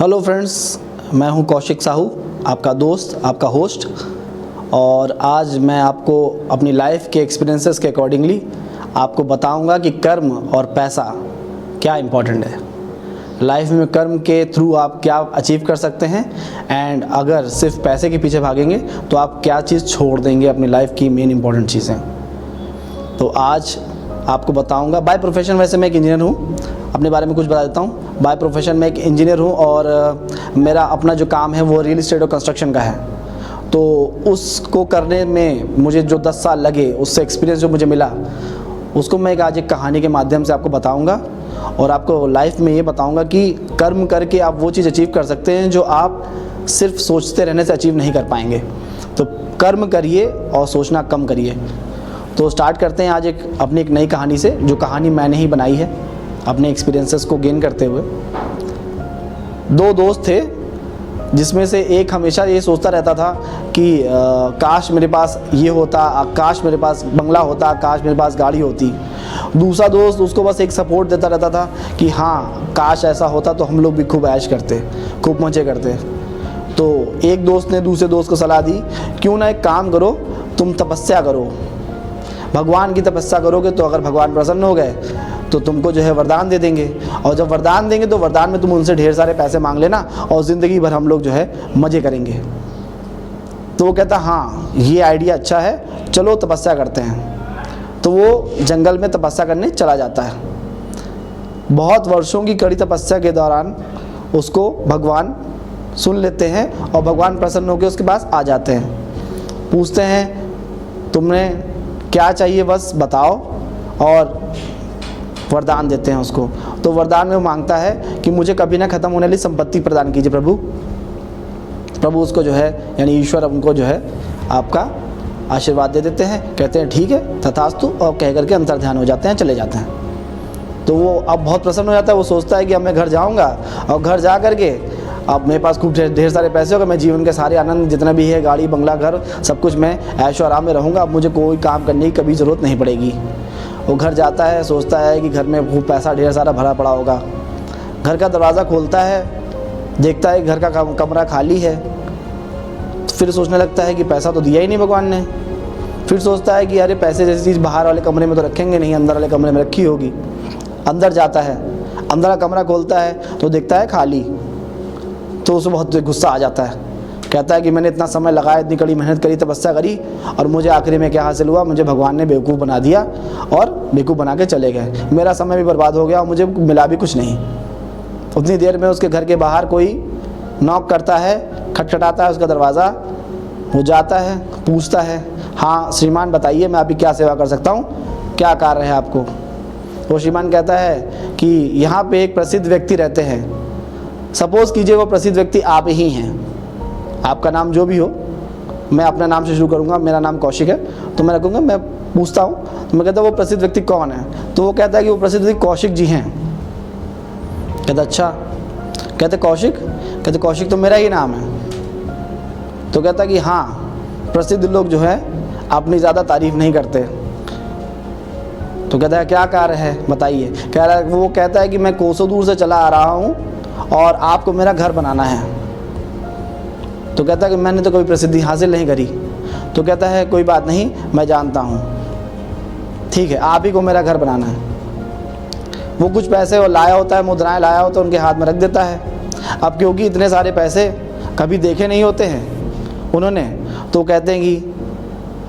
Hello friends, मैं हूं कौशिक साहू, आपका दोस्त, आपका होस्ट। और आज मैं आपको अपनी लाइफ के एक्सपीरियंसेस के अकॉर्डिंगली आपको बताऊंगा कि कर्म और पैसा क्या इम्पोर्टेंट है लाइफ में। कर्म के थ्रू आप क्या अचीव कर सकते हैं एंड अगर सिर्फ पैसे के पीछे भागेंगे तो आप क्या चीज़ छोड़ देंगे अपनी लाइफ की मेन इंपॉर्टेंट चीज़ें। तो आज आपको बताऊंगा। बाय प्रोफेशन वैसे मैं एक इंजीनियर हूँ, अपने बारे में कुछ बता देता हूँ। बाय प्रोफेशन मैं एक इंजीनियर हूँ और मेरा अपना जो काम है वो रियल इस्टेट और कंस्ट्रक्शन का है। तो उसको करने में मुझे जो 10 साल लगे, उससे एक्सपीरियंस जो मुझे मिला, उसको मैं आज एक कहानी के माध्यम से आपको बताऊंगा और आपको लाइफ में ये बताऊंगा कि कर्म करके आप वो चीज़ अचीव कर सकते हैं जो आप सिर्फ सोचते रहने से अचीव नहीं कर पाएंगे। तो कर्म करिए और सोचना कम करिए। तो स्टार्ट करते हैं आज अपनी एक नई कहानी से, जो कहानी मैंने ही बनाई है अपने एक्सपीरियंसेस को गेन करते हुए। 2 दोस्त थे जिसमें से एक हमेशा ये सोचता रहता था कि काश मेरे पास ये होता, काश मेरे पास बंगला होता, काश मेरे पास गाड़ी होती। दूसरा दोस्त उसको बस एक सपोर्ट देता रहता था कि हाँ काश ऐसा होता तो हम लोग भी खूब ऐश करते, खूब मज़े करते। तो एक दोस्त ने दूसरे दोस्त को सलाह दी, क्यों ना एक काम करो, तुम तपस्या करो, भगवान की तपस्या करोगे तो अगर भगवान प्रसन्न हो गए तो तुमको जो है वरदान दे देंगे, और जब वरदान देंगे तो वरदान में तुम उनसे ढेर सारे पैसे मांग लेना और ज़िंदगी भर हम लोग जो है मज़े करेंगे। तो वो कहता हाँ ये आइडिया अच्छा है, चलो तपस्या करते हैं। तो वो जंगल में तपस्या करने चला जाता है। बहुत वर्षों की कड़ी तपस्या के दौरान उसको भगवान सुन लेते हैं और भगवान प्रसन्न होकर उसके पास आ जाते हैं। पूछते हैं तुमने क्या चाहिए बस बताओ, और वरदान देते हैं उसको। तो वरदान में वो मांगता है कि मुझे कभी ना ख़त्म होने वाली संपत्ति प्रदान कीजिए प्रभु। प्रभु उसको जो है यानी ईश्वर उनको जो है आपका आशीर्वाद दे देते हैं। कहते हैं ठीक है तथास्तु, और कह करके अंतर्ध्यान हो जाते हैं, चले जाते हैं। तो वो अब बहुत प्रसन्न हो जाता है। वो सोचता है कि अब मैं घर जाऊँगा और घर जा करके अब मेरे पास खूब ढेर सारे पैसे होगा, मैं जीवन के सारे आनंद जितना भी है, गाड़ी बंगला घर सब कुछ, मैं ऐशो आराम में रहूँगा। अब मुझे कोई काम करने की कभी ज़रूरत नहीं पड़ेगी। वो घर जाता है, सोचता है कि घर में खूब पैसा ढेर सारा भरा पड़ा होगा। घर का दरवाज़ा खोलता है, देखता है घर का कमरा खाली है। फिर सोचने लगता है कि पैसा तो दिया ही नहीं भगवान ने। फिर सोचता है कि अरे पैसे जैसी चीज़ बाहर वाले कमरे में तो रखेंगे नहीं, अंदर वाले कमरे में रखी होगी। अंदर जाता है, अंदर का कमरा खोलता है तो देखता है खाली। तो उसे बहुत गुस्सा आ जाता है। कहता है कि मैंने इतना समय लगाया, इतनी कड़ी मेहनत करी, तपस्या करी, और मुझे आखिरी में क्या हासिल हुआ? मुझे भगवान ने बेवकूफ़ बना दिया और बेवकूफ़ बना के चले गए। मेरा समय भी बर्बाद हो गया और मुझे मिला भी कुछ नहीं। उतनी देर में उसके घर के बाहर कोई नॉक करता है, खटखटाता है उसका दरवाज़ा। वो जाता है, पूछता है हाँ श्रीमान बताइए मैं आपकी क्या सेवा कर सकता हूँ, क्या कार्य है आपको? वो श्रीमान कहता है कि यहाँ पे एक प्रसिद्ध व्यक्ति रहते हैं। सपोज़ कीजिए वो प्रसिद्ध व्यक्ति आप ही हैं। आपका नाम जो भी हो, मैं अपना नाम से शुरू करूँगा। मेरा नाम कौशिक है, तो मैं रखूँगा, मैं पूछता हूँ। तो मैं कहता हूँ वो प्रसिद्ध व्यक्ति कौन है? तो वो कहता है कि वो प्रसिद्ध व्यक्ति कौशिक जी हैं। कहता अच्छा। कहते कौशिक? कहते कौशिक तो मेरा ही नाम है। तो कहता कि हाँ प्रसिद्ध लोग जो है अपनी ज़्यादा तारीफ़ नहीं करते। तो कहता है क्या कार्य है बताइए? कह रहा है, वो कहता है कि मैं कोसों दूर से चला आ रहा हूँ और आपको मेरा घर बनाना है। तो कहता है कि मैंने तो कोई प्रसिद्धि हासिल नहीं करी। तो कहता है कोई बात नहीं, मैं जानता हूँ, ठीक है आप ही को मेरा घर बनाना है। वो कुछ पैसे वो लाया होता है, मुद्राएं लाया होता है, उनके हाथ में रख देता है। अब क्योंकि इतने सारे पैसे कभी देखे नहीं होते हैं उन्होंने, तो कहते हैं कि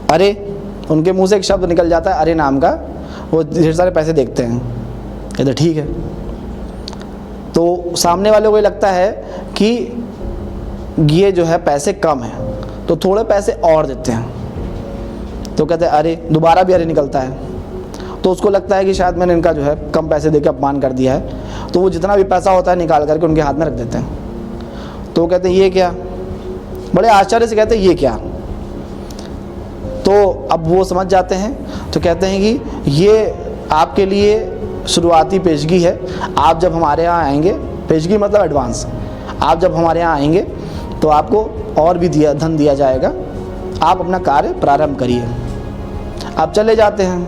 अरे, उनके मुँह से एक शब्द निकल जाता है अरे नाम का। वो ढेर सारे पैसे देखते हैं, कहते ठीक है। तो सामने वाले को ये लगता है कि ये जो है पैसे कम हैं, तो थोड़े पैसे और देते हैं। तो कहते हैं अरे, दोबारा भी अरे निकलता है। तो उसको लगता है कि शायद मैंने इनका जो है कम पैसे देकर अपमान कर दिया है। तो वो जितना भी पैसा होता है निकाल करके उनके हाथ में रख देते हैं। तो वो कहते हैं ये क्या? बड़े आश्चर्य से कहते हैं ये क्या? तो अब वो समझ जाते हैं। तो कहते हैं कि ये आपके लिए शुरुआती पेशगी है। आप जब हमारे यहाँ आएंगे, पेशगी मतलब एडवांस, आप जब हमारे यहाँ आएंगे तो आपको और भी धन दिया जाएगा। आप अपना कार्य प्रारंभ करिए। आप चले जाते हैं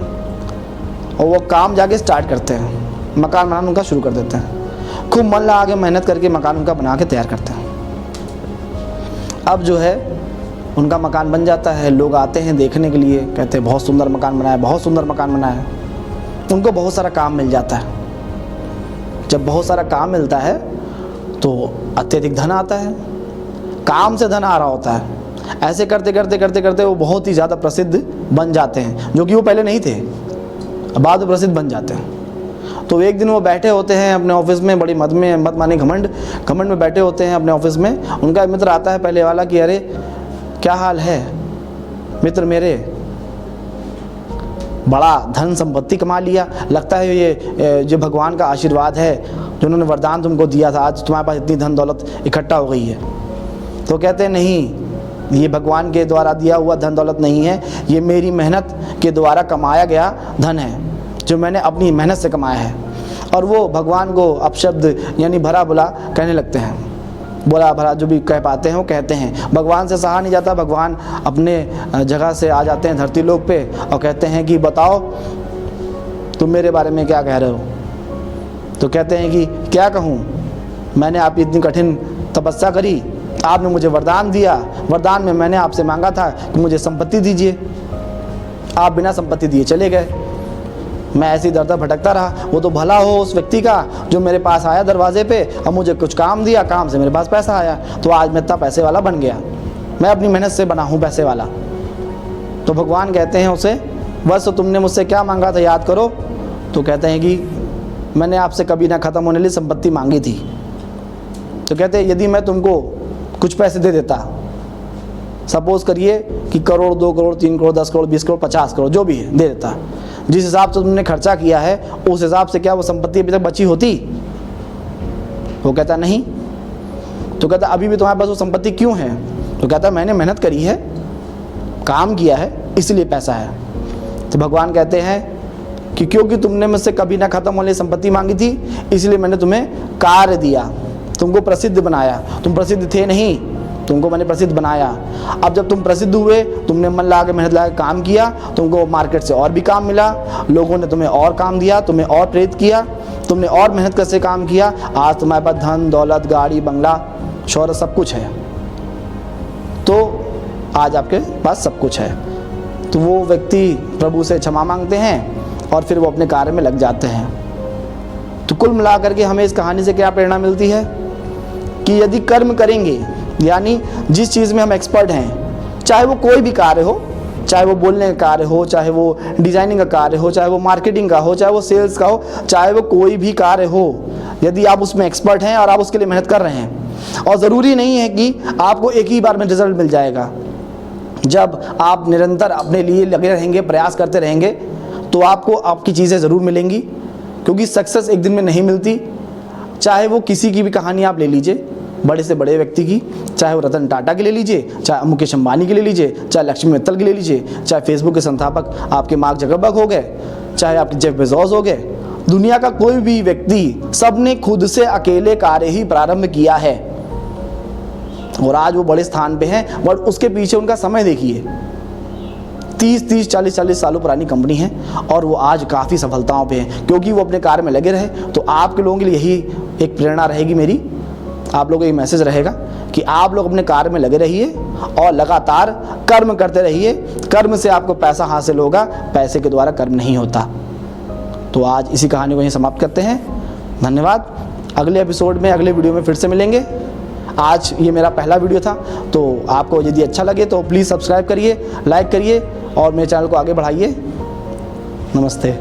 और वो काम जाके स्टार्ट करते हैं, मकान बनाना उनका शुरू कर देते हैं। खूब मन लगा के मेहनत करके मकान उनका बना के तैयार करते हैं। अब जो है उनका मकान बन जाता है, लोग आते हैं देखने के लिए, कहते हैं बहुत सुंदर मकान बनाया, बहुत सुंदर मकान बनाया। उनको बहुत सारा काम मिल जाता है। जब बहुत सारा काम मिलता है तो अत्यधिक धन आता है, काम से धन आ रहा होता है। ऐसे करते करते करते करते वो बहुत ही ज़्यादा प्रसिद्ध बन जाते हैं, जो कि वो पहले नहीं थे, बाद में प्रसिद्ध बन जाते हैं। तो एक दिन वो बैठे होते हैं अपने ऑफिस में, बड़ी मत माने घमंड में बैठे होते हैं अपने ऑफिस में। उनका मित्र आता है पहले वाला कि अरे क्या हाल है मित्र मेरे, बड़ा धन संपत्ति कमा लिया, लगता है ये जो भगवान का आशीर्वाद है, जो उन्होंने वरदान तुमको दिया था, आज तुम्हारे पास इतनी धन दौलत इकट्ठा हो गई है। तो कहते हैं नहीं, ये भगवान के द्वारा दिया हुआ धन दौलत नहीं है, ये मेरी मेहनत के द्वारा कमाया गया धन है, जो मैंने अपनी मेहनत से कमाया है। और वो भगवान को अपशब्द यानी भरा बुला कहने लगते हैं, बोला भरा जो भी कह पाते हैं वो कहते हैं। भगवान से सहा नहीं जाता, भगवान अपने जगह से आ जाते हैं धरती लोक पे और कहते हैं कि बताओ तुम मेरे बारे में क्या कह रहे हो। तो कहते हैं कि क्या कहूँ, मैंने आपकी इतनी कठिन तपस्या करी, आपने मुझे वरदान दिया, वरदान में मैंने आपसे मांगा था कि मुझे संपत्ति दीजिए, आप बिना संपत्ति दिए चले गए। मैं ऐसे ही दर दर भटकता रहा। वो तो भला हो उस व्यक्ति का जो मेरे पास आया दरवाजे पे और मुझे कुछ काम दिया, काम से मेरे पास पैसा आया, तो आज मैं इतना पैसे वाला बन गया, मैं अपनी मेहनत से बना हूँ पैसे वाला। तो भगवान कहते हैं उसे, बस तुमने मुझसे क्या मांगा था याद करो। तो कहते हैं कि मैंने आपसे कभी ना ख़त्म होने वाली संपत्ति मांगी थी। तो कहते हैं यदि मैं तुमको कुछ पैसे दे देता, सपोज करिए कि करोड़, 2 करोड़, 3 करोड़, 10 करोड़, 20 करोड़, 50 करोड़ जो भी है दे देता, जिस हिसाब से तुमने खर्चा किया है उस हिसाब से क्या वो संपत्ति अभी तक बची होती? वो कहता नहीं। तो कहता अभी भी तुम्हारे पास वो संपत्ति क्यों है? तो कहता मैंने मेहनत करी है, काम किया है, इसलिए पैसा है। तो भगवान कहते हैं कि क्योंकि तुमने मुझसे कभी ना ख़त्म होने संपत्ति मांगी थी, इसलिए मैंने तुम्हें कार्य दिया, तुमको प्रसिद्ध बनाया। तुम प्रसिद्ध थे नहीं, तुमको मैंने प्रसिद्ध बनाया। अब जब तुम प्रसिद्ध हुए, तुमने मन लगा के मेहनत लगा के काम किया, तुमको मार्केट से और भी काम मिला, लोगों ने तुम्हें और काम दिया, तुम्हें और प्रेरित किया, तुमने और मेहनत करके काम किया, आज तुम्हारे पास धन दौलत, गाड़ी बंगला, शोहरत सब कुछ है। तो आज आपके पास सब कुछ है। तो वो व्यक्ति प्रभु से क्षमा मांगते हैं और फिर वो अपने कार्य में लग जाते हैं। तो कुल मिलाकर के हमें इस कहानी से क्या प्रेरणा मिलती है कि यदि कर्म करेंगे, यानी जिस चीज़ में हम एक्सपर्ट हैं, चाहे वो कोई भी कार्य हो, चाहे वो बोलने का कार्य हो, चाहे वो डिज़ाइनिंग का कार्य हो, चाहे वो मार्केटिंग का हो, चाहे वो सेल्स का हो, चाहे वो कोई भी कार्य हो, यदि आप उसमें एक्सपर्ट हैं और आप उसके लिए मेहनत कर रहे हैं, और ज़रूरी नहीं है कि आपको एक ही बार में रिजल्ट मिल जाएगा। जब आप निरंतर अपने लिए लगे रहेंगे, प्रयास करते रहेंगे, तो आपको आपकी चीज़ें ज़रूर मिलेंगी, क्योंकि सक्सेस एक दिन में नहीं मिलती। चाहे वो किसी की भी कहानी आप ले लीजिए, बड़े से बड़े व्यक्ति की, चाहे वो रतन टाटा की ले लीजिए, चाहे मुकेश अंबानी की ले लीजिए, चाहे लक्ष्मी मित्तल की ले लीजिए, चाहे फेसबुक के संस्थापक आपके मार्क जकरबर्ग हो गए, चाहे आपके जेफ बेजोस हो गए, दुनिया का कोई भी व्यक्ति, सबने खुद से अकेले कार्य ही प्रारंभ किया है और आज वो बड़े स्थान पे हैं। बट उसके पीछे उनका समय देखिए, 30 40 सालों पुरानी कंपनी है और वो आज काफ़ी सफलताओं पे है, क्योंकि वो अपने कार्य में लगे रहे। तो आपके लोगों के लिए यही एक प्रेरणा रहेगी मेरी, आप लोगों को एक मैसेज रहेगा कि आप लोग अपने कार्य में लगे रहिए और लगातार कर्म करते रहिए। कर्म से आपको पैसा हासिल होगा, पैसे के द्वारा कर्म नहीं होता। तो आज इसी कहानी को यहीं समाप्त करते हैं। धन्यवाद। अगले एपिसोड में, अगले वीडियो में फिर से मिलेंगे। आज ये मेरा पहला वीडियो था, तो आपको यदि अच्छा लगे तो प्लीज़ सब्सक्राइब करिए, लाइक करिए और मेरे चैनल को आगे बढ़ाइए। नमस्ते।